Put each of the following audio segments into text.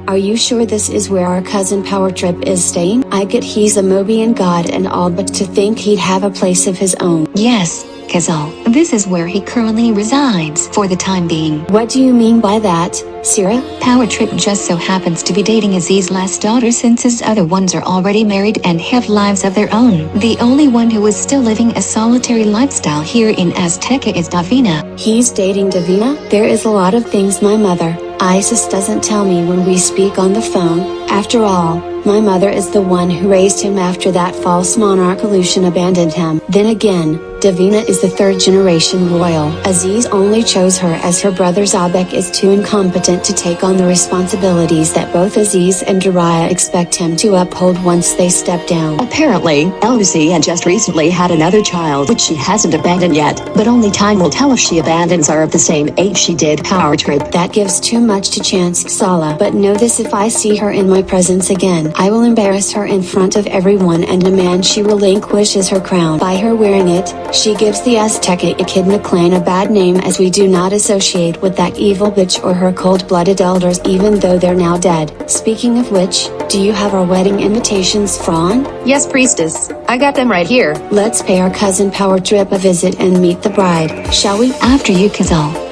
Are you sure this is where our cousin Powertrip is staying? I get he's a Mobian god and all, but to think he'd have a place of his own. Yes, Kazal. This is where he currently resides for the time being. What do you mean by that, Syrah? Powertrip just so happens to be dating Aziz's last daughter since his other ones are already married and have lives of their own. The only one who is still living a solitary lifestyle here in Azteca is Davina. He's dating Davina? There is a lot of things my mother, Isis, doesn't tell me when we speak on the phone. After all, my mother is the one who raised him after that false monarch Alucion abandoned him. Then again, Davina is the third-generation royal. Aziz only chose her as her brother Zabek is too incompetent to take on the responsibilities that both Aziz and Daraya expect him to uphold once they step down. Apparently, Alucion just recently had another child which she hasn't abandoned yet, but only time will tell if she abandons are of the same age she did Powertrip. That gives too much to chance, Sala. But know this, if I see her in my presence again, I will embarrass her in front of everyone and demand she relinquishes her crown. By her wearing it, she gives the Azteca Echidna Clan a bad name, as we do not associate with that evil bitch or her cold-blooded elders, even though they're now dead. Speaking of which, do you have our wedding invitations, Fran? Yes, priestess. I got them right here. Let's pay our cousin Powertrip a visit and meet the bride, shall we? After you, Kazal.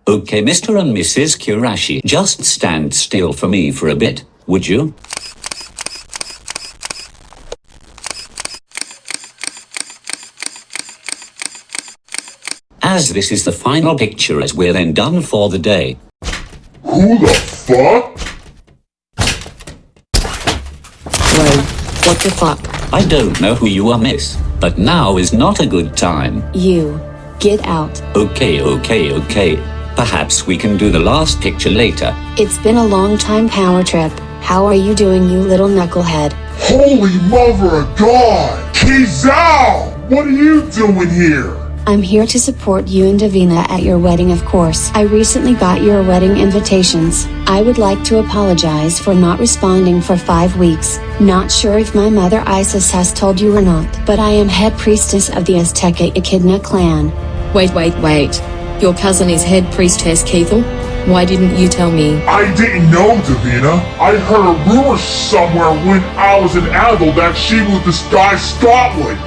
Okay, Mr. and Mrs. Kurashi, just stand still for me for a bit, would you? As this is the final picture, as we're then done for the day. Who the fuck? Whoa, what the fuck? I don't know who you are, miss, but now is not a good time. You. Get out. Okay. Perhaps we can do the last picture later. It's been a long time, Powertrip. How are you doing, you little knucklehead? Holy mother of God! Kizal! What are you doing here? I'm here to support you and Davina at your wedding, of course. I recently got your wedding invitations. I would like to apologize for not responding for 5 weeks. Not sure if my mother Isis has told you or not, but I am head priestess of the Azteca Echidna Clan. Wait. Your cousin is head priestess, Keithel? Why didn't you tell me? I didn't know, Davina. I heard a rumor somewhere when I was an adult that she was the Sky Scotland.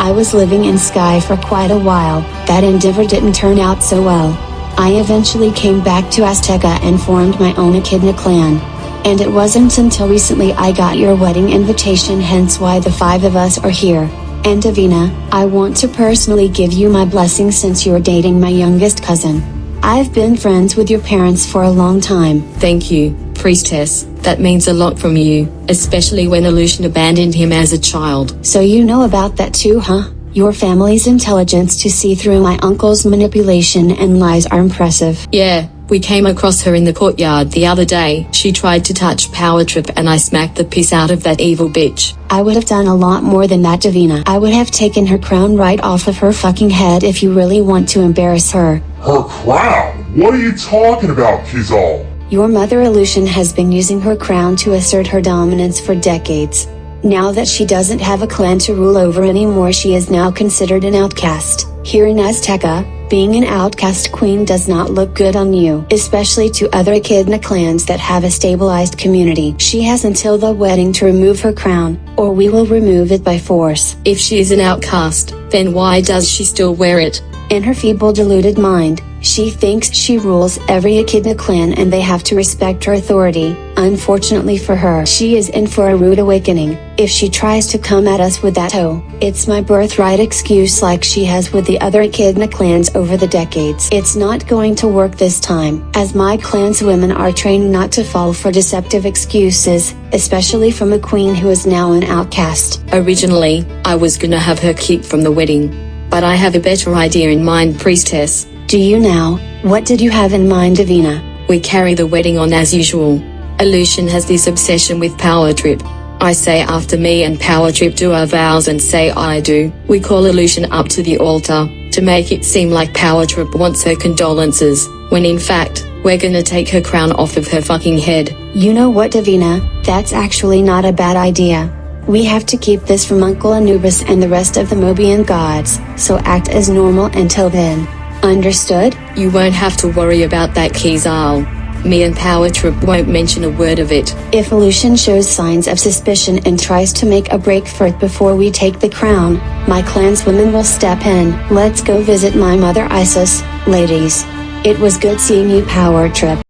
I was living in Sky for quite a while. That endeavor didn't turn out so well. I eventually came back to Azteca and formed my own Echidna Clan. And it wasn't until recently I got your wedding invitation, hence why the 5 of us are here. And Davina, I want to personally give you my blessing since you're dating my youngest cousin. I've been friends with your parents for a long time. Thank you, priestess. That means a lot from you, especially when Alucion abandoned him as a child. So you know about that too, huh? Your family's intelligence to see through my uncle's manipulation and lies are impressive. Yeah, we came across her in the courtyard the other day. She tried to touch Powertrip and I smacked the piss out of that evil bitch. I would have done a lot more than that, Davina. I would have taken her crown right off of her fucking head if you really want to embarrass her. Her crown? What are you talking about, Kizal? Your mother Alucion has been using her crown to assert her dominance for decades. Now that she doesn't have a clan to rule over anymore, she is now considered an outcast. Here in Azteca, being an outcast queen does not look good on you, especially to other Echidna clans that have a stabilized community. She has until the wedding to remove her crown, or we will remove it by force. If she is an outcast, then why does she still wear it? In her feeble, deluded mind, she thinks she rules every Echidna clan and they have to respect her authority. Unfortunately for her, she is in for a rude awakening. If she tries to come at us with that "oh, it's my birthright" excuse like she has with the other Echidna clans over the decades, it's not going to work this time, as my clan's women are trained not to fall for deceptive excuses, especially from a queen who is now an outcast. Originally, I was gonna have her keep from the wedding. But I have a better idea in mind, priestess. Do you now? What did you have in mind, Davina? We carry the wedding on as usual. Alucion has this obsession with Powertrip. I say after me and Powertrip do our vows and say I do. We call Alucion up to the altar, to make it seem like Powertrip wants her condolences, when in fact, we're gonna take her crown off of her fucking head. You know what, Davina, that's actually not a bad idea. We have to keep this from Uncle Anubis and the rest of the Mobian gods, so act as normal until then. Understood? You won't have to worry about that, Kizal. Me and Powertrip won't mention a word of it. If Alucion shows signs of suspicion and tries to make a break for it before we take the crown, my clanswomen will step in. Let's go visit my mother Isis, ladies. It was good seeing you, Powertrip.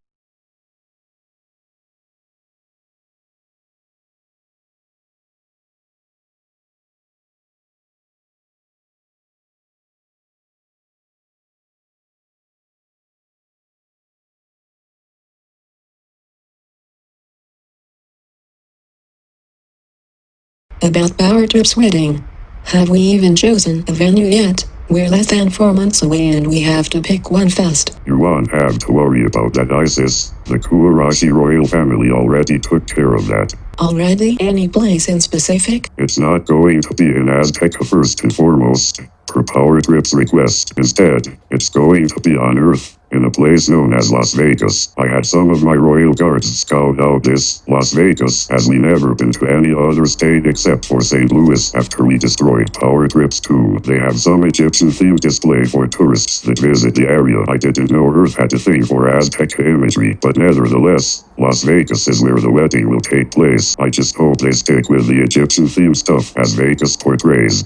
About Powertrip's wedding. Have we even chosen a venue yet? We're less than 4 months away and we have to pick one fast. You won't have to worry about that, Isis. The Kuarashi royal family already took care of that. Already? Any place in specific? It's not going to be in Azteca first and foremost, per Powertrip's request. Instead, it's going to be on Earth, in a place known as Las Vegas. I had some of my royal guards scout out this Las Vegas, as we never been to any other state except for St. Louis after we destroyed Powertrip's too. They have some Egyptian-themed display for tourists that visit the area. I didn't know Earth had a thing for Azteca imagery, but nevertheless, Las Vegas is where the wedding will take place. I just hope they stick with the Egyptian-themed stuff as Vegas portrays.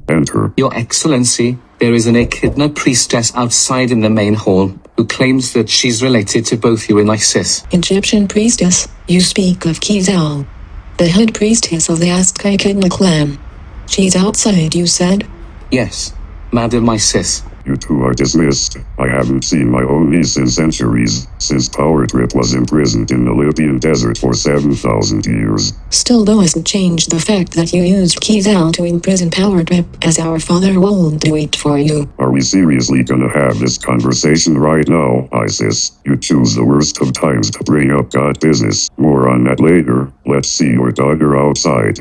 Enter. Your Excellency, there is an Echidna priestess outside in the main hall, who claims that she's related to both you and Isis. Egyptian priestess? You speak of Kizal, the head priestess of the Azteca Echidna Clan. She's outside, you said? Yes, Madam Isis. You two are dismissed. I haven't seen my own niece in centuries, since Powertrip was imprisoned in the Libyan desert for 7,000 years. Still doesn't change the fact that you used Kizal to imprison Powertrip, as our father won't do it for you. Are we seriously gonna have this conversation right now, Isis? You choose the worst of times to bring up God business. More on that later. Let's see your daughter outside.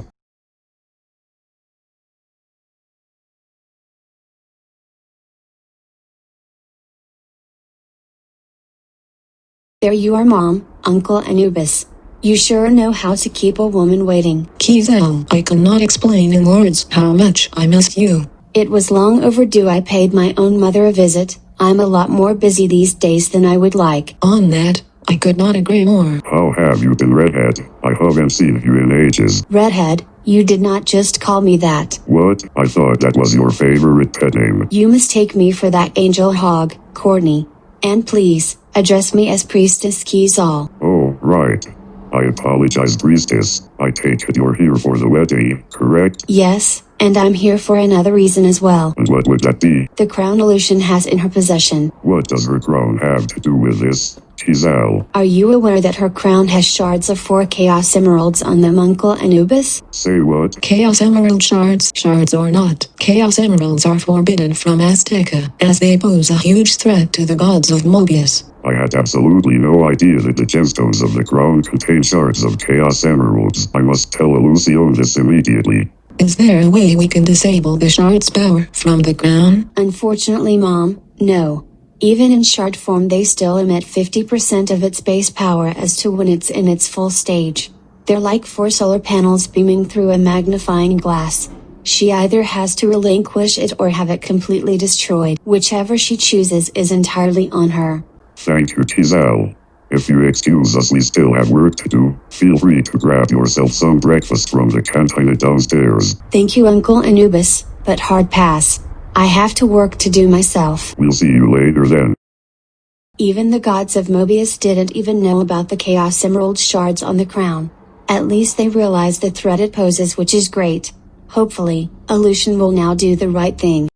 There you are, Mom, Uncle Anubis. You sure know how to keep a woman waiting. Kizal, I cannot explain in words how much I miss you. It was long overdue. I paid my own mother a visit. I'm a lot more busy these days than I would like. On that, I could not agree more. How have you been, Redhead? I haven't seen you in ages. Redhead, you did not just call me that. What? I thought that was your favorite pet name. You mistake me for that angel hog, Courtney. And please, address me as Priestess Kizal. Oh, right. I apologize, Priestess. I take it you're here for the wedding, correct? Yes, and I'm here for another reason as well. And what would that be? The crown Alucion has in her possession. What does her crown have to do with this, Kizal? Are you aware that her crown has shards of 4 Chaos Emeralds on them, Uncle Anubis? Say what? Chaos Emerald shards or not, Chaos Emeralds are forbidden from Azteca, as they pose a huge threat to the gods of Mobius. I had absolutely no idea that the gemstones of the crown contain shards of Chaos Emeralds. I must tell Alucion this immediately. Is there a way we can disable the shard's power from the crown? Unfortunately, Mom, no. Even in shard form they still emit 50% of its base power as to when it's in its full stage. They're like 4 solar panels beaming through a magnifying glass. She either has to relinquish it or have it completely destroyed. Whichever she chooses is entirely on her. Thank you, Kizal. If you excuse us, we still have work to do. Feel free to grab yourself some breakfast from the cantina downstairs. Thank you, Uncle Anubis, but hard pass. I have to work to do myself. We'll see you later then. Even the gods of Mobius didn't even know about the Chaos Emerald shards on the crown. At least they realized the threat it poses, which is great. Hopefully, Alucion will now do the right thing.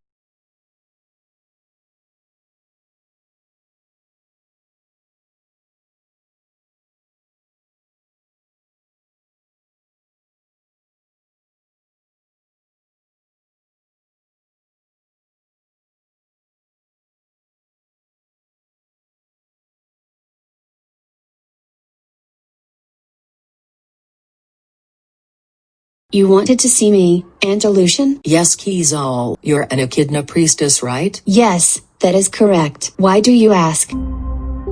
You wanted to see me, Aunt Alucion? Yes, Kizal. You're an Echidna priestess, right? Yes, that is correct. Why do you ask?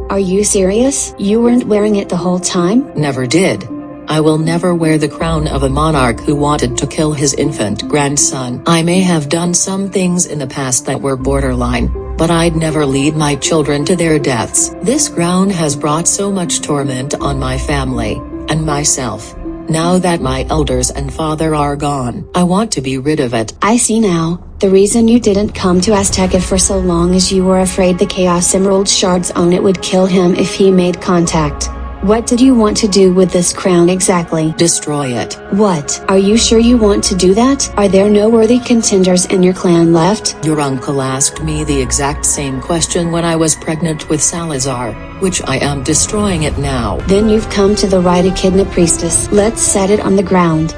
Are you serious? You weren't wearing it the whole time? Never did. I will never wear the crown of a monarch who wanted to kill his infant grandson. I may have done some things in the past that were borderline, but I'd never lead my children to their deaths. This crown has brought so much torment on my family, and myself. Now that my elders and father are gone, I want to be rid of it. I see now. The reason you didn't come to Azteca for so long is you were afraid the Chaos Emerald shards on it would kill him if he made contact. What did you want to do with this crown exactly? Destroy it. What? Are you sure you want to do that? Are there no worthy contenders in your clan left? Your uncle asked me the exact same question when I was pregnant with Salazar, which I am destroying it now. Then you've come to the right Echidna priestess. Let's set it on the ground.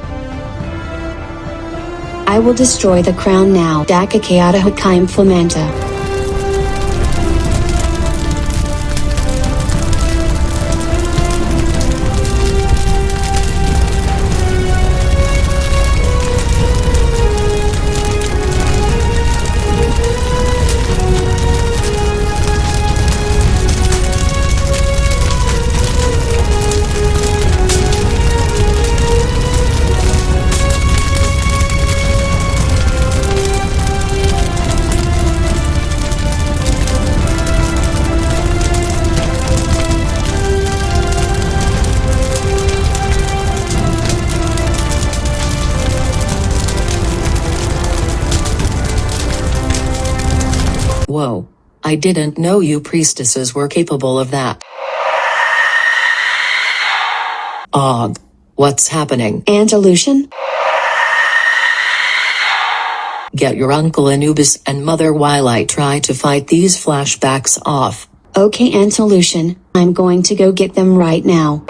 I will destroy the crown now. Daka Keata Hakaim Flamanta. Whoa. I didn't know you priestesses were capable of that. Og. What's happening? Aunt Alucion? Get your uncle Anubis and mother while I try to fight these flashbacks off. Okay, Aunt Alucion, I'm going to go get them right now.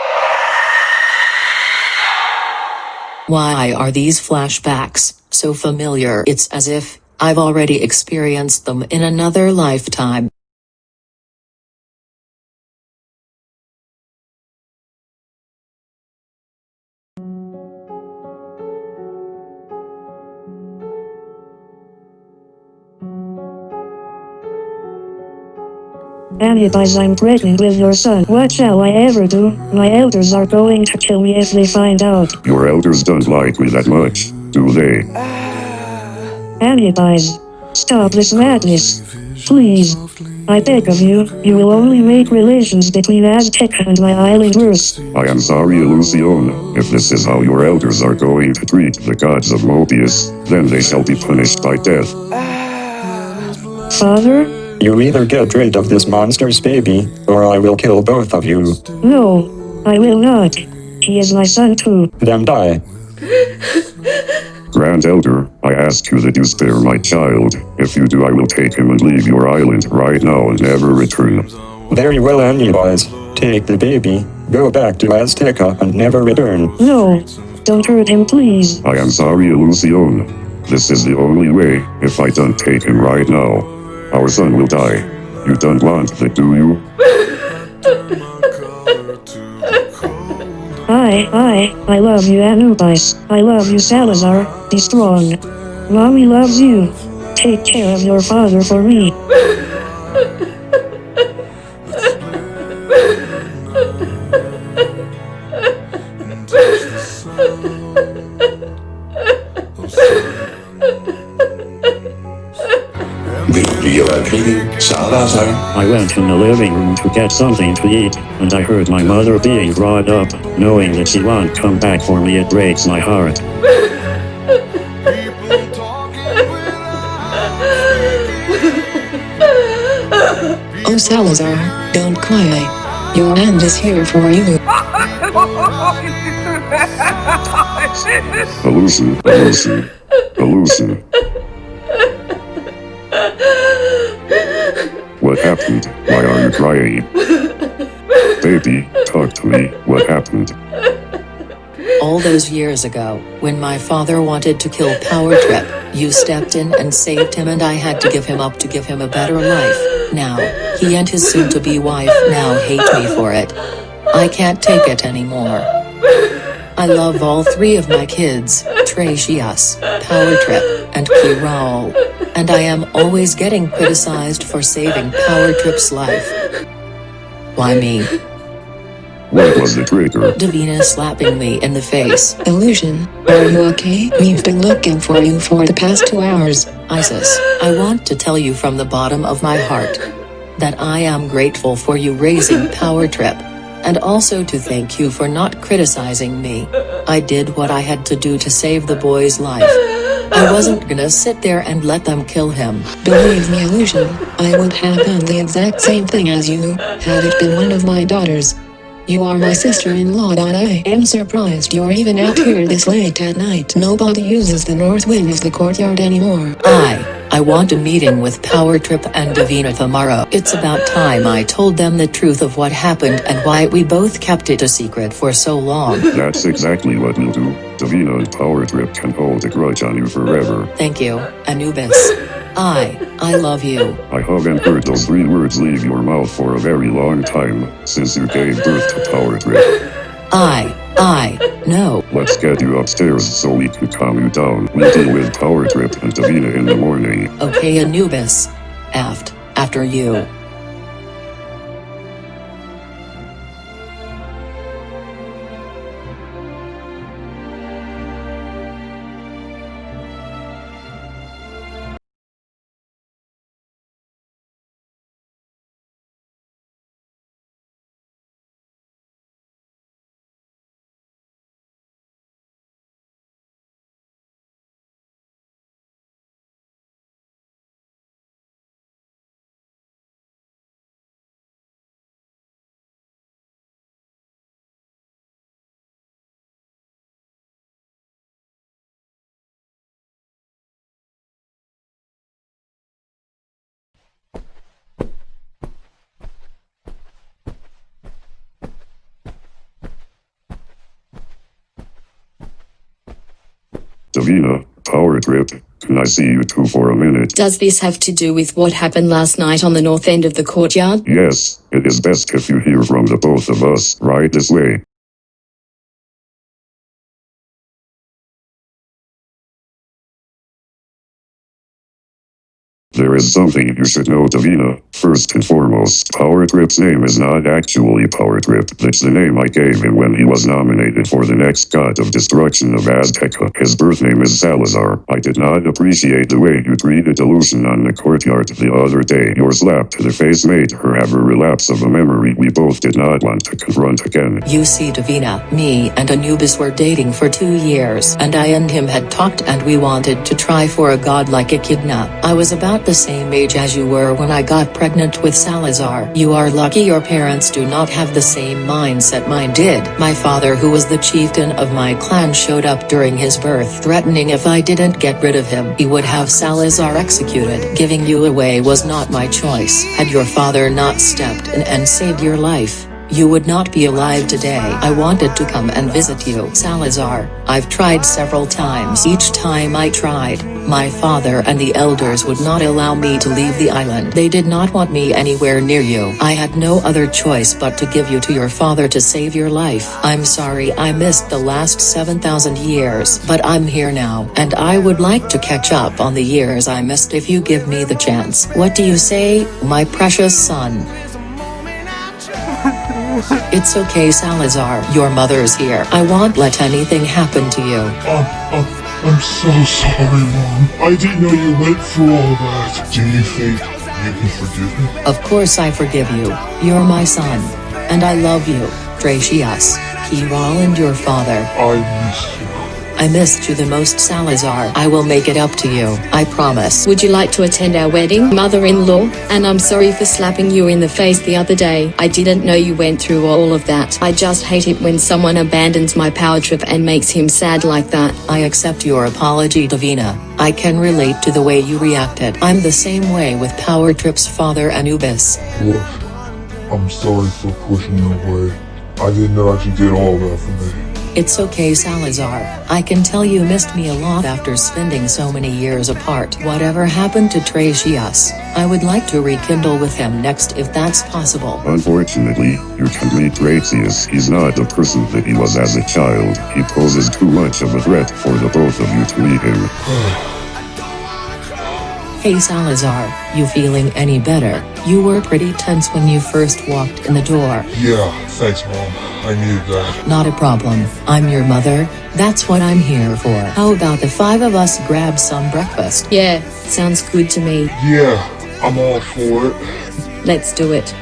Why are these flashbacks so familiar? It's as if I've already experienced them in another lifetime. Anubis, I'm pregnant with your son. What shall I ever do? My elders are going to kill me if they find out. Your elders don't like me that much, do they? Anubis, stop this madness. Please. I beg of you, you will only make relations between Azteca and my island worse. I am sorry, Alucion. If this is how your elders are going to treat the gods of Mobius, then they shall be punished by death. Father? You either get rid of this monster's baby, or I will kill both of you. No, I will not. He is my son too. Then die. Grand Elder, I ask you that you spare my child. If you do, I will take him and leave your island right now and never return. Very well, Anubis. Take the baby, go back to Azteca and never return. No, don't hurt him, please. I am sorry, Alucion. This is the only way. If I don't take him right now, our son will die. You don't want that, do you? I love you, Anubis. I love you, Salazar. Be strong. Mommy loves you. Take care of your father for me. Salazar. I went in the living room to get something to eat, and I heard my mother being brought up. Knowing that she won't come back for me, it breaks my heart. Oh Salazar, don't cry. Your end is here for you. Alucion. What happened? Why are you crying? Baby, talk to me. What happened? All those years ago, when my father wanted to kill Powertrip, you stepped in and saved him, and I had to give him up to give him a better life. Now, he and his soon-to-be wife now hate me for it. I can't take it anymore. I love all three of my kids, Tracius, Powertrip, and Kiraul. And I am always getting criticized for saving Powertrip's life. Why me? What was the trigger? Davina slapping me in the face. Alucion, are you okay? We've been looking for you for the past 2 hours. Isis, I want to tell you from the bottom of my heart that I am grateful for you raising Powertrip, and also to thank you for not criticizing me. I did what I had to do to save the boy's life. I wasn't gonna sit there and let them kill him. Believe me, Alucion, I would have done the exact same thing as you, had it been one of my daughters. You are my sister-in-law, and I am surprised you're even out here this late at night. Nobody uses the north wing of the courtyard anymore. I want a meeting with Powertrip and Davina tomorrow. It's about time I told them the truth of what happened and why we both kept it a secret for so long. That's exactly what we'll do. Davina and Powertrip can hold a grudge on you forever. Thank you, Anubis. I love you. I haven't heard those 3 words leave your mouth for a very long time, since you gave birth to Powertrip. No. Let's get you upstairs so we can calm you down. We'll deal with Powertrip and Davina in the morning. Okay, Anubis. After you. Davina, Powertrip, can I see you 2 for a minute? Does this have to do with what happened last night on the north end of the courtyard? Yes, it is best if you hear from the both of us. Right this way. There is something you should know, Davina. First and foremost, Powertrip's name is not actually Powertrip. It's the name I gave him when he was nominated for the next god of destruction of Azteca. His birth name is Salazar. I did not appreciate the way you treated Alucion on the courtyard the other day. Your slap to the face made her have a relapse of a memory we both did not want to confront again. You see, Davina, me and Anubis were dating for 2 years, and I and him had talked and we wanted to try for a god like Echidna. I was about the same age as you were when I got pregnant with Salazar. You are lucky your parents do not have the same mindset mine did. My father, who was the chieftain of my clan, showed up during his birth, threatening if I didn't get rid of him, he would have Salazar executed. Giving you away was not my choice. Had your father not stepped in and saved your life, you would not be alive today. I wanted to come and visit you, Salazar. I've tried several times. Each time I tried, my father and the elders would not allow me to leave the island. They did not want me anywhere near you. I had no other choice but to give you to your father to save your life. I'm sorry I missed the last 7,000 years, but I'm here now, and I would like to catch up on the years I missed if you give me the chance. What do you say, my precious son? It's okay, Salazar. Your mother's here. I won't let anything happen to you. I'm so sorry, Mom. I didn't know you went through all that. Do you think you can forgive me? Of course I forgive you. You're my son. And I love you, Tracius, Kiraul, and your father. I miss you. I missed you the most, Salazar. I will make it up to you, I promise. Would you like to attend our wedding, mother-in-law? And I'm sorry for slapping you in the face the other day. I didn't know you went through all of that. I just hate it when someone abandons my Powertrip and makes him sad like that. I accept your apology, Davina. I can relate to the way you reacted. I'm the same way with Powertrip's father, Anubis. Look, I'm sorry for pushing you away. I didn't know I could get all that from me. It's okay, Salazar. I can tell you missed me a lot after spending so many years apart. Whatever happened to Tracius? I would like to rekindle with him next if that's possible. Unfortunately, you can meet Tracius. He's not the person that he was as a child. He poses too much of a threat for the both of you to meet him. Hey Salazar, you feeling any better? You were pretty tense when you first walked in the door. Yeah, thanks, Mom. I needed that. Not a problem. I'm your mother. That's what I'm here for. How about the 5 of us grab some breakfast? Yeah, sounds good to me. Yeah, I'm all for it. Let's do it.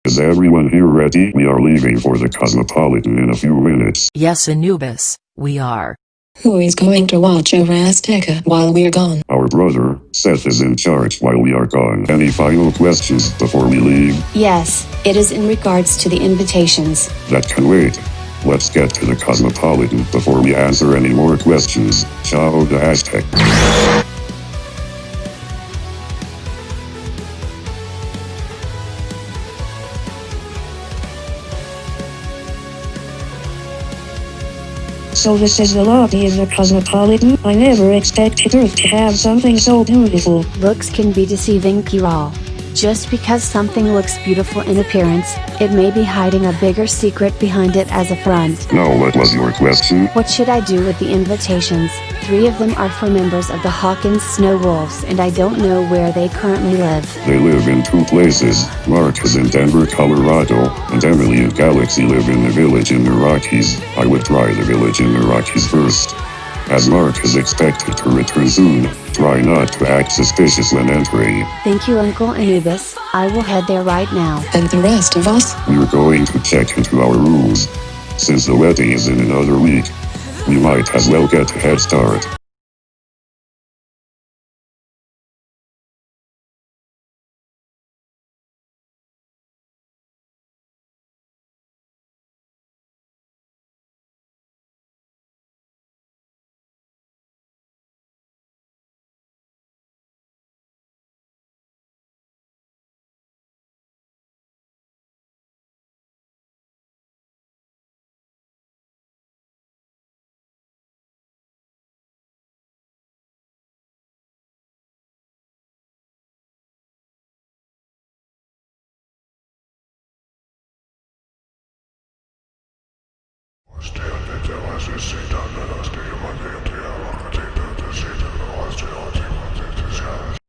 Is everyone here ready? We are leaving for the Cosmopolitan in a few minutes. Yes, Anubis, we are. Who is going to watch over Azteca while we're gone? Our brother, Seth, is in charge while we are gone. Any final questions before we leave? Yes, it is in regards to the invitations. That can wait. Let's get to the Cosmopolitan before we answer any more questions. Ciao the Aztec. So this is the lobby in the Cosmopolitan. I never expected Earth to have something so beautiful. Looks can be deceiving, Kiral. Just because something looks beautiful in appearance, it may be hiding a bigger secret behind it as a front. Now what was your question? What should I do with the invitations? 3 of them are for members of the Hawkins Snow Wolves and I don't know where they currently live. They live in 2 places. Mark is in Denver, Colorado, and Emily and Galaxy live in the village in the Rockies. I would try the village in the Rockies first. As Mark is expected to return soon, try not to act suspicious when entering. Thank you, Uncle Anubis. I will head there right now. And the rest of us? We're going to check into our rooms. Since the wedding is in another week, we might as well get a head start.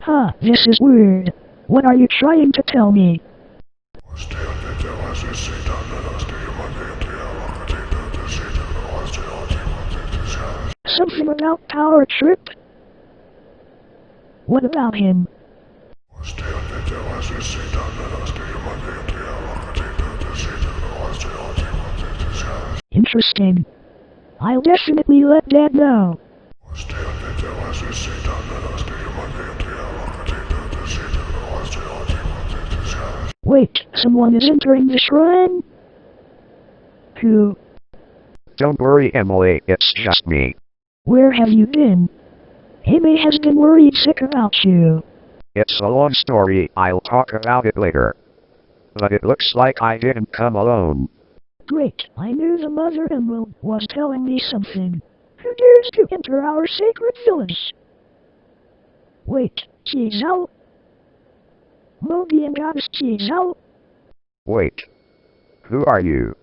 Huh, this is weird. What are you trying to tell me? Something about Powertrip? What about him? Interesting. I'll definitely let Dad know. Wait, someone is entering the shrine? Who? Don't worry, Emily, it's just me. Where have you been? Amy has been worried sick about you. It's a long story, I'll talk about it later. But it looks like I didn't come alone. Great, I knew the Mother Emerald was telling me something. Who dares to enter our sacred village? Wait, she's out? Moby and Goddess, she's out? Wait. Who are you?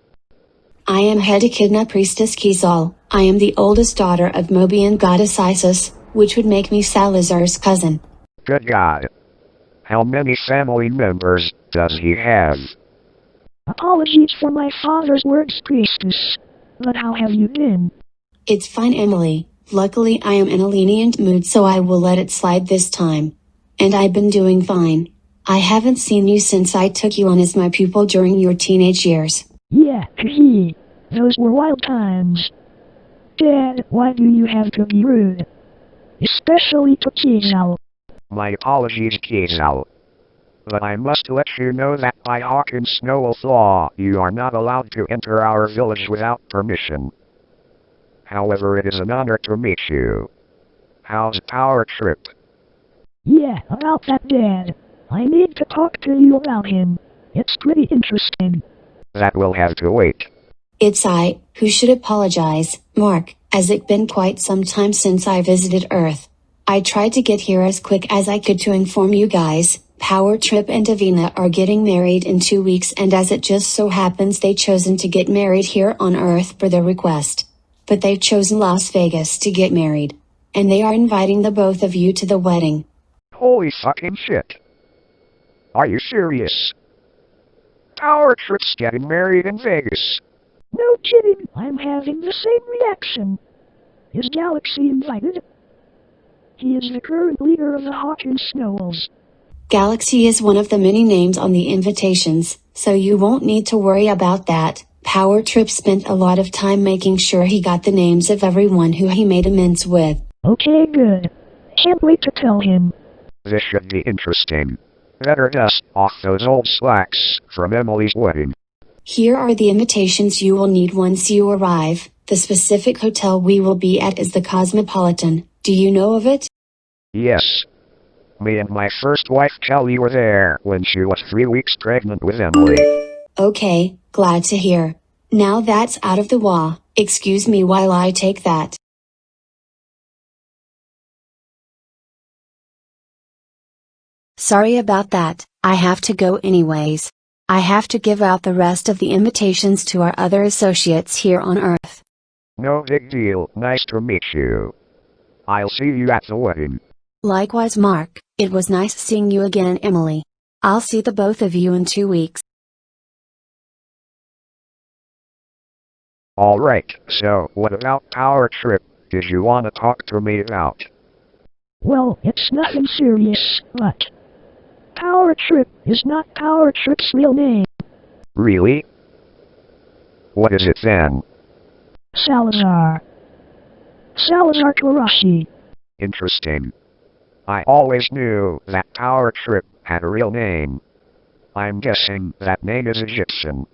I am Head Echidna Priestess Kizal. I am the oldest daughter of Mobian goddess Isis, which would make me Salazar's cousin. Good God. How many family members does he have? Apologies for my father's words, priestess. But how have you been? It's fine, Emily. Luckily I am in a lenient mood, so I will let it slide this time. And I've been doing fine. I haven't seen you since I took you on as my pupil during your teenage years. Yeah, hee. Those were wild times. Dad, why do you have to be rude? Especially to Kizal. My apologies, Kizal. but I must let you know that by Hawkins' Snowwolf law, you are not allowed to enter our village without permission. However, it is an honor to meet you. How's Powertrip? Yeah, about that dad. I need to talk to you about him. It's pretty interesting. That will have to wait. It's I who should apologize, Mark, as it's been quite some time since I visited Earth. I tried to get here as quick as I could to inform you guys. Powertrip and Davina are getting married in 2 weeks, and as it just so happens they've chosen to get married here on Earth per their request. But they've chosen Las Vegas to get married. And they are inviting the both of you to the wedding. Holy fucking shit. Are you serious? Powertrip's getting married in Vegas. No kidding, I'm having the same reaction. Is Galaxy invited? He is the current leader of the Hawkins Snowwolves. Galaxy is one of the many names on the invitations, so you won't need to worry about that. Powertrip spent a lot of time making sure he got the names of everyone who he made amends with. Okay, good. Can't wait to tell him. This should be interesting. Better dust off those old slacks from Emily's wedding. Here are the invitations you will need once you arrive. The specific hotel we will be at is the Cosmopolitan. Do you know of it? Yes. Me and my first wife Kelly were there when she was 3 weeks pregnant with Emily. Okay, glad to hear. Now that's out of the way, excuse me while I take that. Sorry about that, I have to go anyways. I have to give out the rest of the invitations to our other associates here on Earth. No big deal, nice to meet you. I'll see you at the wedding. Likewise, Mark, it was nice seeing you again, Emily. I'll see the both of you in 2 weeks. Alright, so what about Powertrip? Did you want to talk to me about? Well, it's nothing serious, but Powertrip is not Powertrip's real name. Really? What is it then? Salazar. Salazar Karashi. Interesting. I always knew that Powertrip had a real name. I'm guessing that name is Egyptian.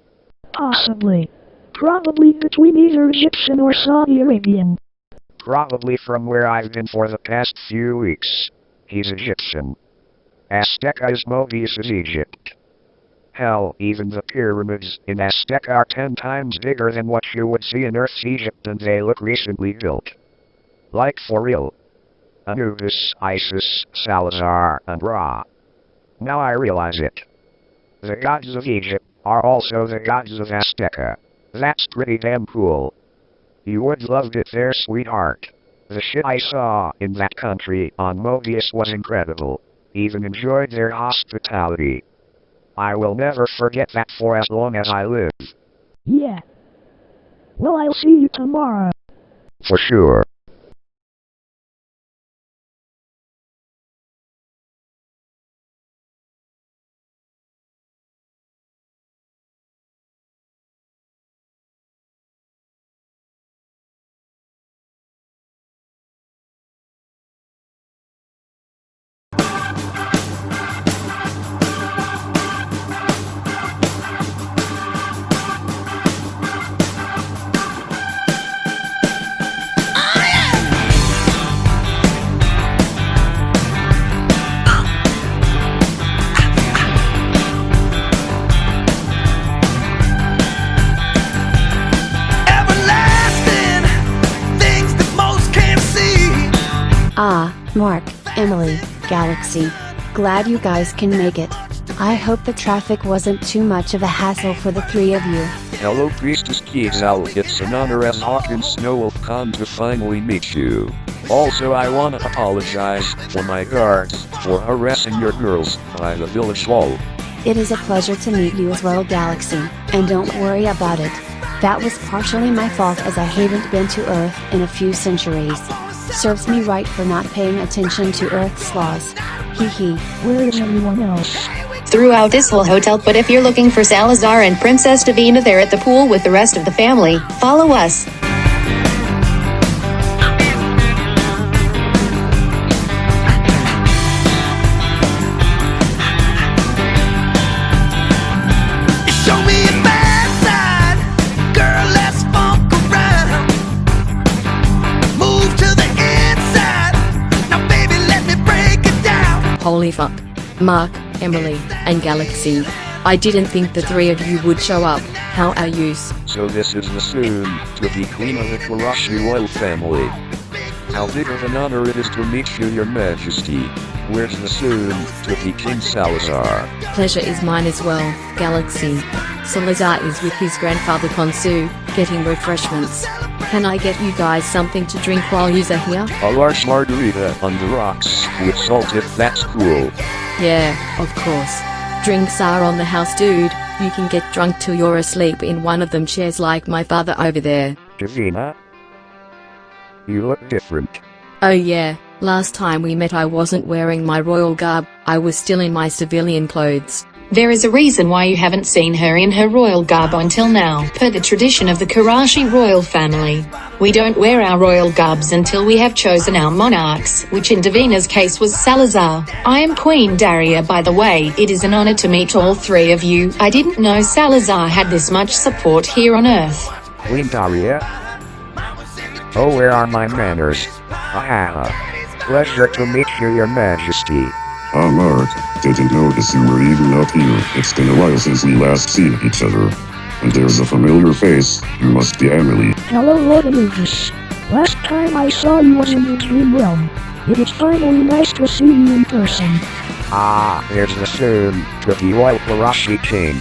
Possibly. Probably between either Egyptian or Saudi Arabian. Probably from where I've been for the past few weeks. He's Egyptian. Azteca is Mobius's Egypt. Hell, even the pyramids in Azteca are 10 times bigger than what you would see in Earth's Egypt, and they look recently built. Like for real. Anubis, Isis, Salazar, and Ra. Now I realize it. The gods of Egypt are also the gods of Azteca. That's pretty damn cool. You would love it there, sweetheart. The shit I saw in that country on Mobius was incredible. Even enjoyed their hospitality. I will never forget that for as long as I live. Yeah. Well, I'll see you tomorrow. For sure. Ah, Mark, Emily, Galaxy. Glad you guys can make it. I hope the traffic wasn't too much of a hassle for the three of you. Hello, Priestess Kiesel. It's an honor as Hawkins Snowwolf to finally meet you. Also, I want to apologize for my guards for harassing your girls by the village wall. It is a pleasure to meet you as well, Galaxy, and don't worry about it. That was partially my fault as I haven't been to Earth in a few centuries. Serves me right for not paying attention to Earth's laws. Hee hee. Where is everyone else? Throughout this whole hotel, but if you're looking for Salazar and Princess Davina, they're at the pool with the rest of the family. Follow us. holy fuck. Mark, Emily, and Galaxy. I didn't think the three of you would show up. How are yous? So this is the soon-to-be queen of the Karashi royal family. How big of an honor it is to meet you, your majesty. Where's the soon-to-be King Salazar? Pleasure is mine as well, Galaxy. Salazar is with his grandfather Konsu, getting refreshments. Can I get you guys something to drink while yous are here? A large margarita on the rocks, with salt if that's cool. Yeah, of course. Drinks are on the house, dude. You can get drunk till you're asleep in one of them chairs like my father over there. Davina? You look different. Oh yeah, last time we met I wasn't wearing my royal garb, I was still in my civilian clothes. There is a reason why you haven't seen her in her royal garb until now. Per the tradition of the Karashi royal family, we don't wear our royal garbs until we have chosen our monarchs, which in Davina's case was Salazar. I am Queen Daria, by the way. It is an honor to meet all three of you. I didn't know Salazar had this much support here on Earth. Queen Daria? Oh, where are my manners? Aha. Pleasure to meet you, your majesty. Ah, Mark, didn't notice you were even up here. It's been a while since we last seen each other. And there's a familiar face. You must be Emily. Hello, Lord Alucion. Last time I saw you was in the dream realm. It is finally nice to see you in person. Ah, there's the soon-to-be royal Karashi king.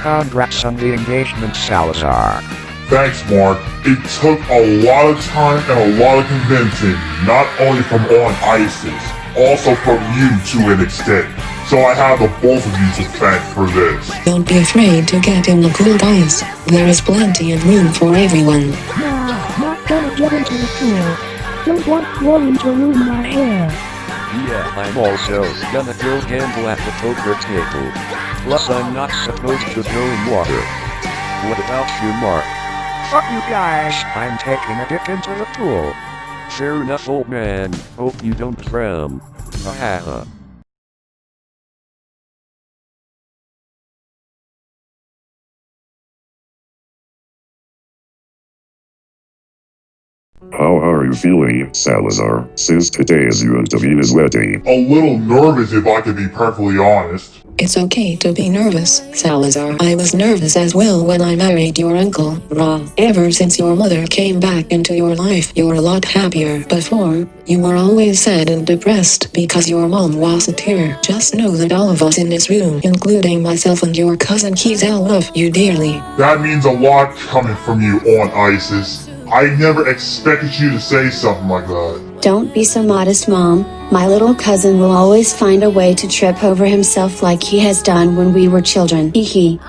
Congrats on the engagement, Salazar. Thanks, Mark. It took a lot of time and a lot of convincing, not only from on ISIS, also from you to an extent. So I have the both of you to thank for this. Don't be afraid to get in the pool, guys. There is plenty of room for everyone. Nah, not gonna get into the pool. Don't want chlorine to ruin my hair. Yeah, I'm also gonna go gamble at the poker table. Plus I'm not supposed to go in water. What about you, Mark? Fuck you guys, I'm taking a dip into the pool. Fair enough, old man. Hope you don't drown. Haha. How are you feeling, Salazar, since today is you and Davina's wedding? A little nervous if I could be perfectly honest. It's okay to be nervous, Salazar. I was nervous as well when I married your uncle, Ra. Ever since your mother came back into your life, you're a lot happier. Before, you were always sad and depressed because your mom wasn't here. Just know that all of us in this room, including myself and your cousin Kizel, love you dearly. That means a lot coming from you on ISIS. I never expected you to say something like that. Don't be so modest, Mom. My little cousin will always find a way to trip over himself like he has done when we were children. Hee hee.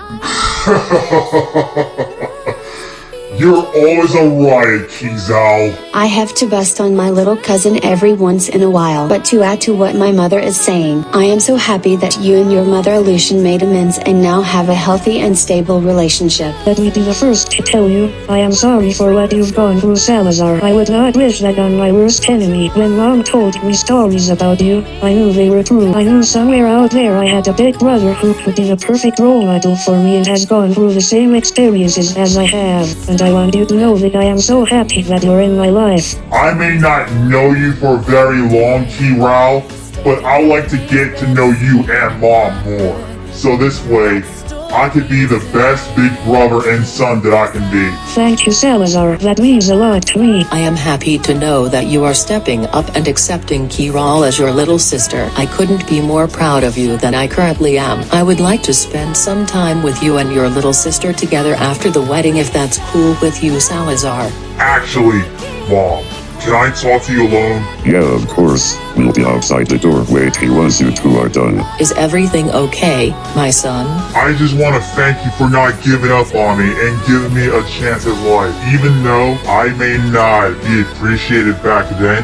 You're always a riot, Kizal. I have to bust on my little cousin every once in a while. But to add to what my mother is saying, I am so happy that you and your mother Alucion made amends and now have a healthy and stable relationship. Let me be the first to tell you, I am sorry for what you've gone through, Salazar. I would not wish that on my worst enemy. When Mom told me stories about you, I knew they were true. I knew somewhere out there I had a big brother who could be the perfect role model for me and has gone through the same experiences as I have. And I want you to know that I am so happy that you're in my life. I may not know you for very long, Kirao, but I like to get to know you and Mom more. So this way, I could be the best big brother and son that I can be. Thank you, Salazar. That means a lot to me. I am happy to know that you are stepping up and accepting Kiral as your little sister. I couldn't be more proud of you than I currently am. I would like to spend some time with you and your little sister together after the wedding if that's cool with you, Salazar. Actually, Mom, can I talk to you alone? Yeah, of course. We'll be outside the door waiting once you two are done. Is everything okay, my son? I just want to thank you for not giving up on me and giving me a chance at life. Even though I may not be appreciated back then,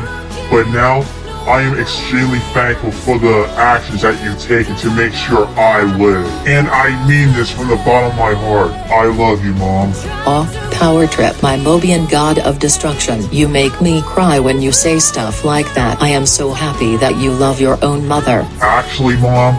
but now I am extremely thankful for the actions that you've taken to make sure I live. And I mean this from the bottom of my heart. I love you, Mom. Aw, Powertrip, my Mobian god of destruction. You make me cry when you say stuff like that. I am so happy that you love your own mother. Actually, Mom,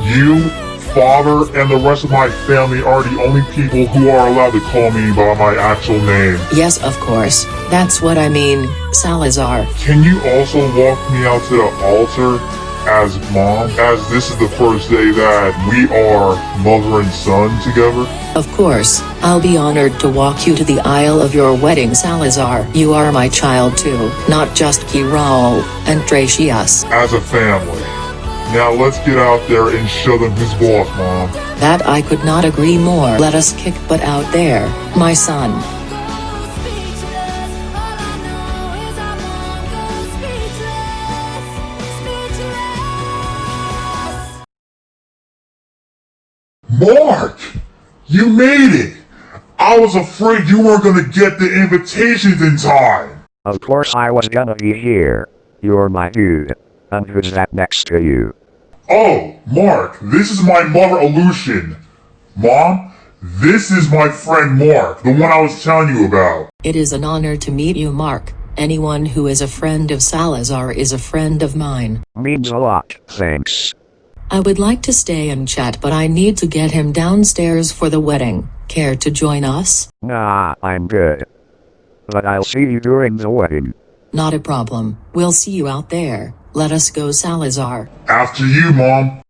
you, Father, and the rest of my family are the only people who are allowed to call me by my actual name. Yes, of course. That's what I mean, Salazar. Can you also walk me out to the altar? as mom, as this is the first day that we are mother and son together? Of course, I'll be honored to walk you to the aisle of your wedding, Salazar. You are my child too, not just Kirao and Tracius. As a family. Now let's get out there and show them who's boss, Mom. That I could not agree more. Let us kick butt out there, my son. Mark! You made it! I was afraid you weren't gonna get the invitations in time! Of course I was gonna be here. You're my dude. And who's that next to you? Oh, Mark, this is my mother Alucion. Mom, this is my friend Mark, the one I was telling you about. It is an honor to meet you, Mark. Anyone who is a friend of Salazar is a friend of mine. Means a lot, thanks. I would like to stay and chat, but I need to get him downstairs for the wedding. Care to join us? Nah, I'm good. But I'll see you during the wedding. Not a problem. We'll see you out there. Let us go, Salazar. After you, Mom.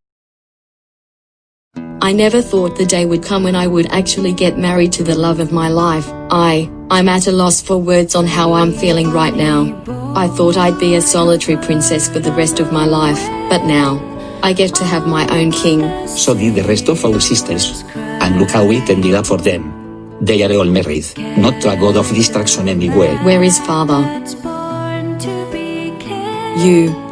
I never thought the day would come when I would actually get married to the love of my life. I'm at a loss for words on how I'm feeling right now. I thought I'd be a solitary princess for the rest of my life, but now, I get to have my own king. So did the rest of our sisters. And look how it ended up for them. They are all married, not to a god of distraction anyway. Where is father?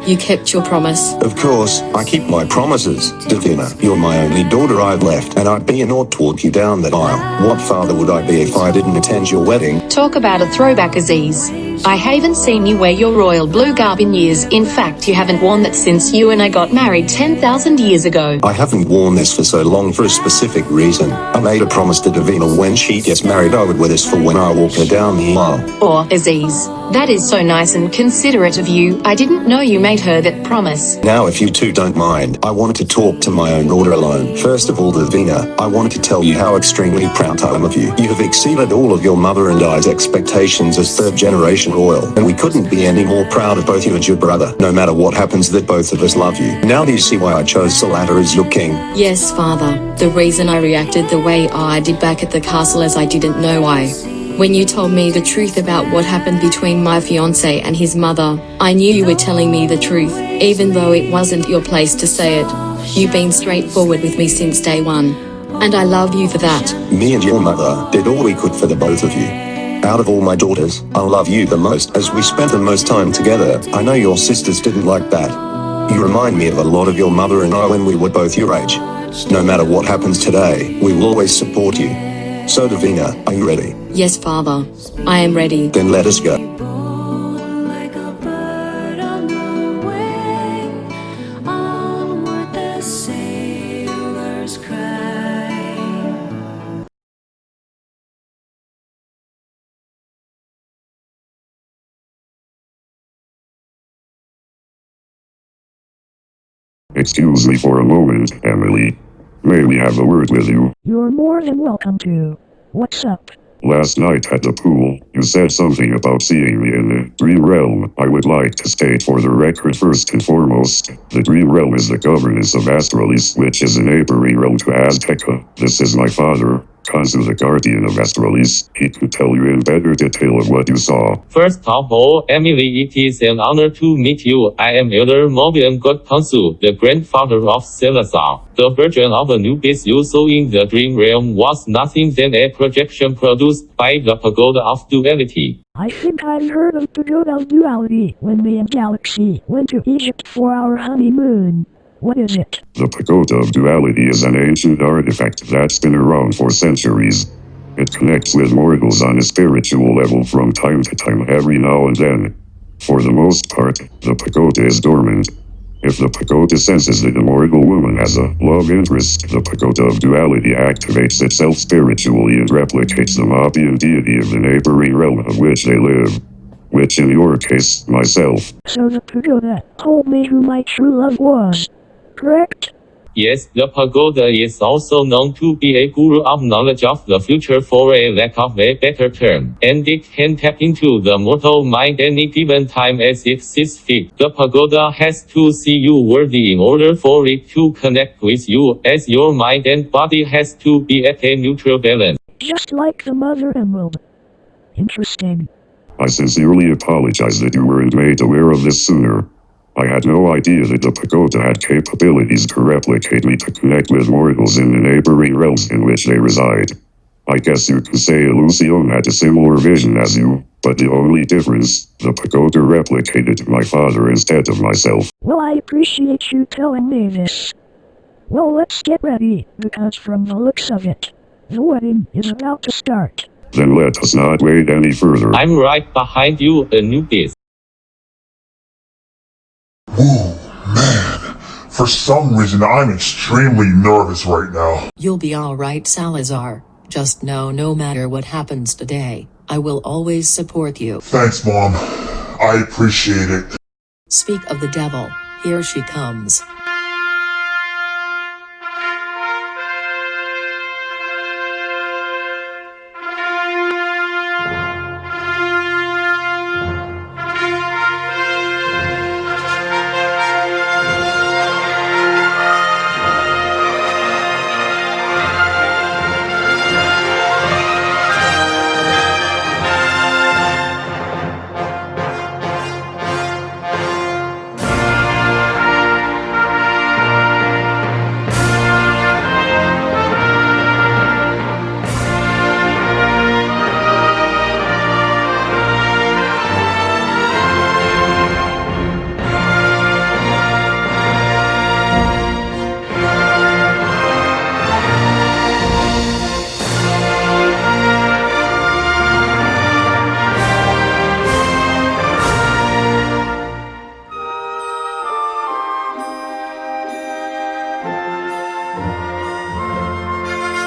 You kept your promise. Of course, I keep my promises, Davina. You're my only daughter I've left, and I'd be an ought to walk you down that aisle. What father would I be if I didn't attend your wedding? Talk about a throwback, Aziz. I haven't seen you wear your royal blue garb in years. In fact, you haven't worn that since you and I got married 10,000 years ago. I haven't worn this for so long for a specific reason. I made a promise to Davina when she gets married I would wear this for when I walk her down the aisle. Or, Aziz, that is so nice and considerate of you. I didn't know you made her that promise. Now if you two don't mind, I wanted to talk to my own daughter alone. First of all, Davina, I wanted to tell you how extremely proud I am of you. You have exceeded all of your mother and I's expectations as third-generation royal, and we couldn't be any more proud of both you and your brother. No matter what happens, that both of us love you. Now do you see why I chose Salata as your king? Yes, father. The reason I reacted the way I did back at the castle is I didn't know why. When you told me the truth about what happened between my fiancé and his mother, I knew you were telling me the truth, even though it wasn't your place to say it. You've been straightforward with me since day one, and I love you for that. Me and your mother did all we could for the both of you. Out of all my daughters, I love you the most as we spent the most time together. I know your sisters didn't like that. You remind me of a lot of your mother and I when we were both your age. No matter what happens today, we will always support you. So Davina, are you ready? Yes, father. I am ready. Then let us go. Excuse me for a moment, Emily. May we have a word with you? You're more than welcome to. What's up? Last night at the pool, you said something about seeing me in the dream realm. I would like to state for the record first and foremost, the dream realm is the governance of Astralis, which is a neighboring realm to Azteca. This is my father, Kanzu, the guardian of Astralis. He could tell you in better detail of what you saw. First of all, Emily, it is an honor to meet you. I am Elder Mobian God Kanzu, the grandfather of Salazar. The version of Anubis you saw in the dream realm was nothing than a projection produced by the Pagoda of Duality. I think I've heard of Pagoda of Duality when me and Galaxy went to Egypt for our honeymoon. What is it? The Pagoda of Duality is an ancient artifact that's been around for centuries. It connects with mortals on a spiritual level from time to time every now and then. For the most part, the Pagoda is dormant. If the Pagoda senses that a mortal woman has a love interest, the Pagoda of Duality activates itself spiritually and replicates the Mapian deity of the neighboring realm of which they live. Which in your case, myself. So the Pagoda told me who my true love was, correct? Yes, the pagoda is also known to be a guru of knowledge of the future, for a lack of a better term, and it can tap into the mortal mind any given time as it sees fit. The pagoda has to see you worthy in order for it to connect with you, as your mind and body has to be at a neutral balance. Just like the Mother Emerald. Interesting. I sincerely apologize that you weren't made aware of this sooner. I had no idea that the pagoda had capabilities to replicate me to connect with mortals in the neighboring realms in which they reside. I guess you could say Alucion had a similar vision as you, but the only difference, the pagoda replicated my father instead of myself. Well, I appreciate you telling me this. Well, let's get ready, because from the looks of it, the wedding is about to start. Then let us not wait any further. I'm right behind you, Anubis. Whoa, man. For some reason, I'm extremely nervous right now. You'll be alright, Salazar. Just know no matter what happens today, I will always support you. Thanks, Mom. I appreciate it. Speak of the devil, here she comes.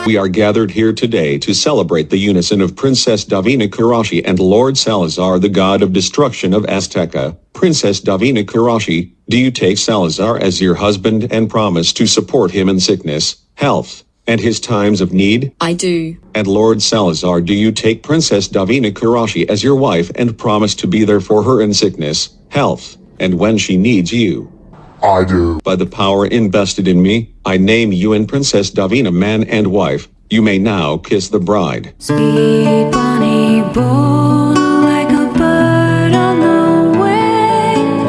We are gathered here today to celebrate the unison of Princess Davina Karashi and Lord Salazar, the god of destruction of Azteca. Princess Davina Karashi, do you take Salazar as your husband and promise to support him in sickness, health, and his times of need? I do. And Lord Salazar, do you take Princess Davina Karashi as your wife and promise to be there for her in sickness, health, and when she needs you? I do. By the power invested in me, I name you and Princess Davina man and wife. You may now kiss the bride. Speed bunny bold like a bird on the wing.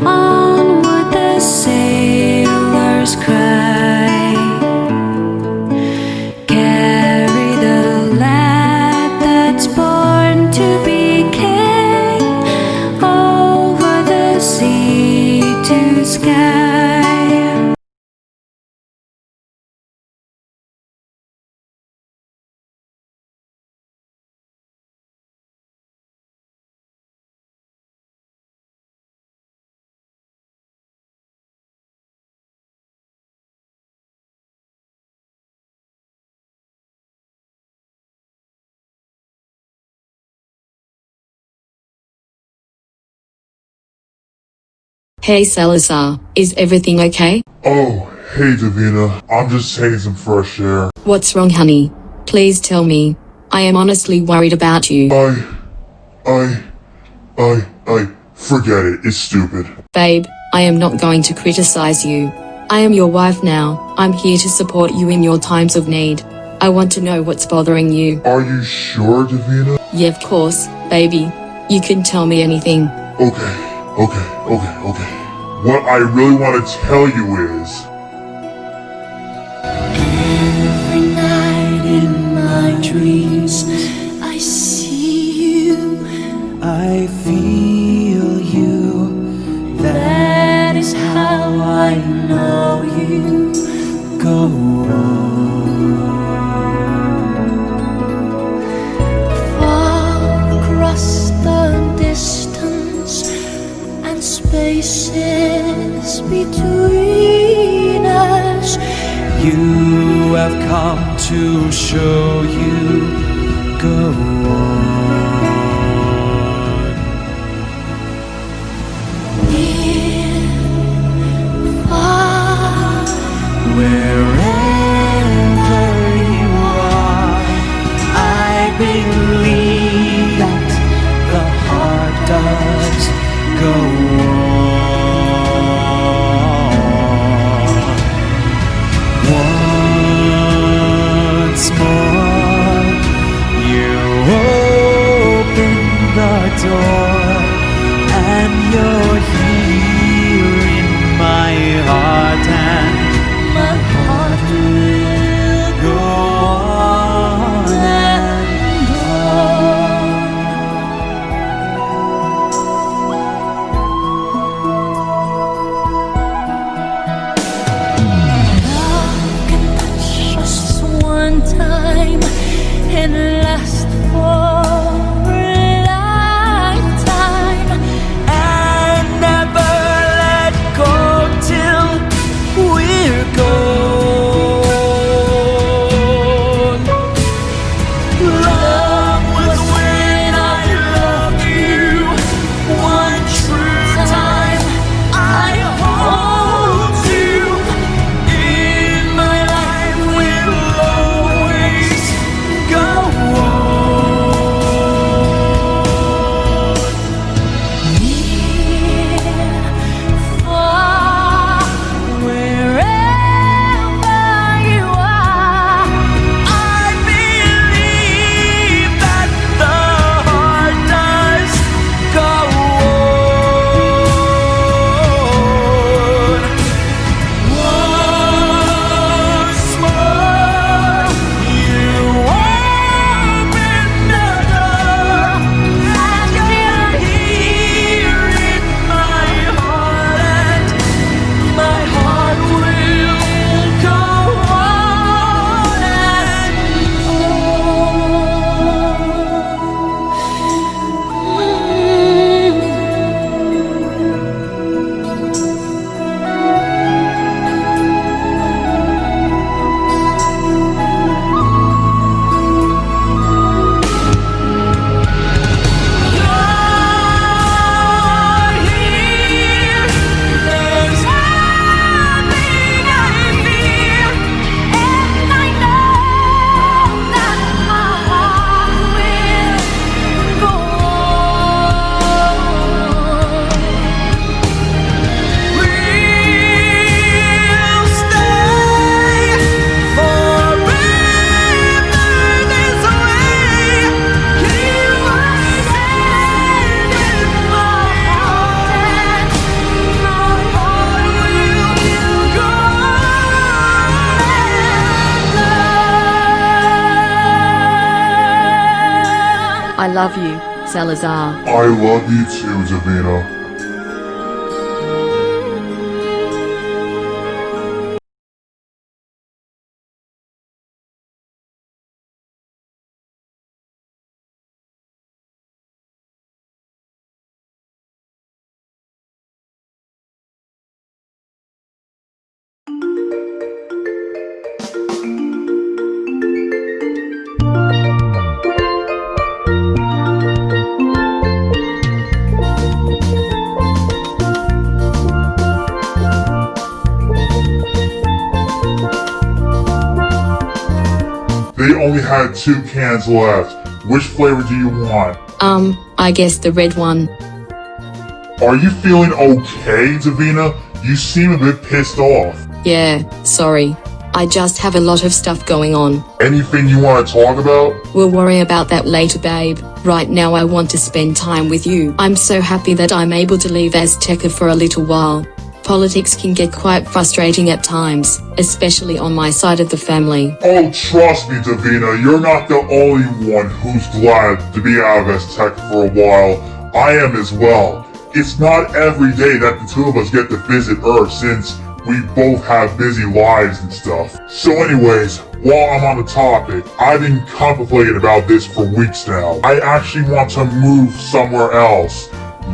Onward the sailors cry. Carry the lad that's born to be king over the sea to sky. Hey Salazar, is everything okay? Oh, hey Davina. I'm just taking some fresh air. What's wrong, honey? Please tell me. I am honestly worried about you. Forget it. It's stupid. Babe, I am not going to criticize you. I am your wife now. I'm here to support you in your times of need. I want to know what's bothering you. Are you sure, Davina? Yeah, of course, baby. You can tell me anything. Okay. What I really want to tell you is... Every night in my dreams, I see you. I feel you. That is how I know you. Go on. Far across the distance and spaces between us, You have come to show you. Go on. near, far, and last for a lifetime, and never let go till we're gone. Love was when I loved you, one true time I hold you. In my life will always go on. Near, far, wherever you are, I believe that the heart does go on. Once more, you open the door, and you're here in my heart, and my heart will go on and there's nothing I fear, and I know that my heart will go on. We'll stay forever this way. Keep us safe in my heart, and my heart will go on. I love you, Salazar. I love you too, Davina. They only had 2 cans left. Which flavor do you want? I guess the red one. Are you feeling okay, Davina? You seem a bit pissed off. Yeah, sorry. I just have a lot of stuff going on. Anything you want to talk about? We'll worry about that later, babe. Right now I want to spend time with you. I'm so happy that I'm able to leave Azteca for a little while. Politics can get quite frustrating at times, especially on my side of the family. Oh, trust me, Davina, you're not the only one who's glad to be out of Azteca for a while. I am as well. It's not every day that the two of us get to visit Earth since we both have busy lives and stuff. So anyways, while I'm on the topic, I've been contemplating about this for weeks now. I actually want to move somewhere else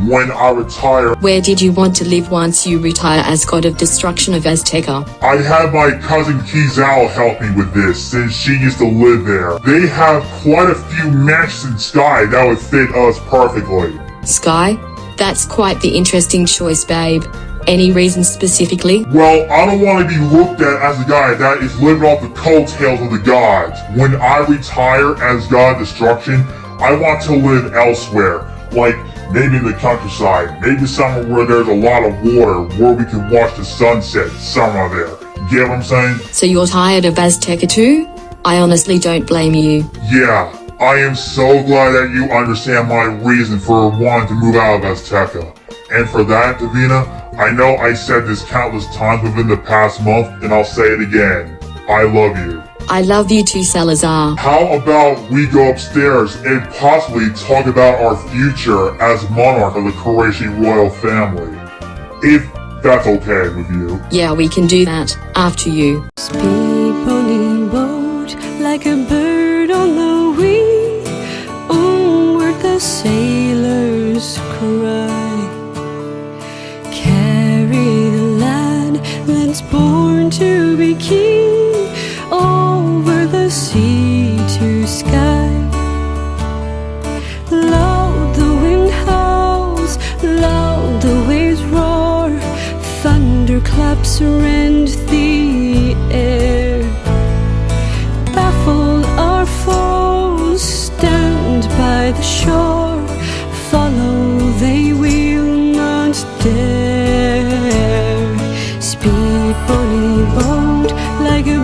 when I retire. Where did you want to live once you retire as God of Destruction of Azteca? I had my cousin Kizal help me with this since she used to live there. They have quite a few mansions in Sky that would fit us perfectly. Sky? That's quite the interesting choice, babe. Any reason specifically? Well, I don't want to be looked at as a guy that is living off the coattails of the gods. When I retire as God of Destruction, I want to live elsewhere. Like, maybe in the countryside. Maybe somewhere where there's a lot of water, where we can watch the sunset somewhere there. Get what I'm saying? So you're tired of Azteca too? I honestly don't blame you. Yeah, I am so glad that you understand my reason for wanting to move out of Azteca. And for that, Davina, I know I said this countless times within the past month, and I'll say it again. I love you. I love you too, Salazar. How about we go upstairs and possibly talk about our future as monarch of the Qurayshi royal family? If that's okay with you. Yeah, we can do that. After you. Speedboating boat like a bird on the was born to be king over the sea to sky. Loud the wind howls, loud the waves roar, thunderclaps rend the air. Baffled our foes, stand by the shore, follow they will not dare. Speed bonny boat like a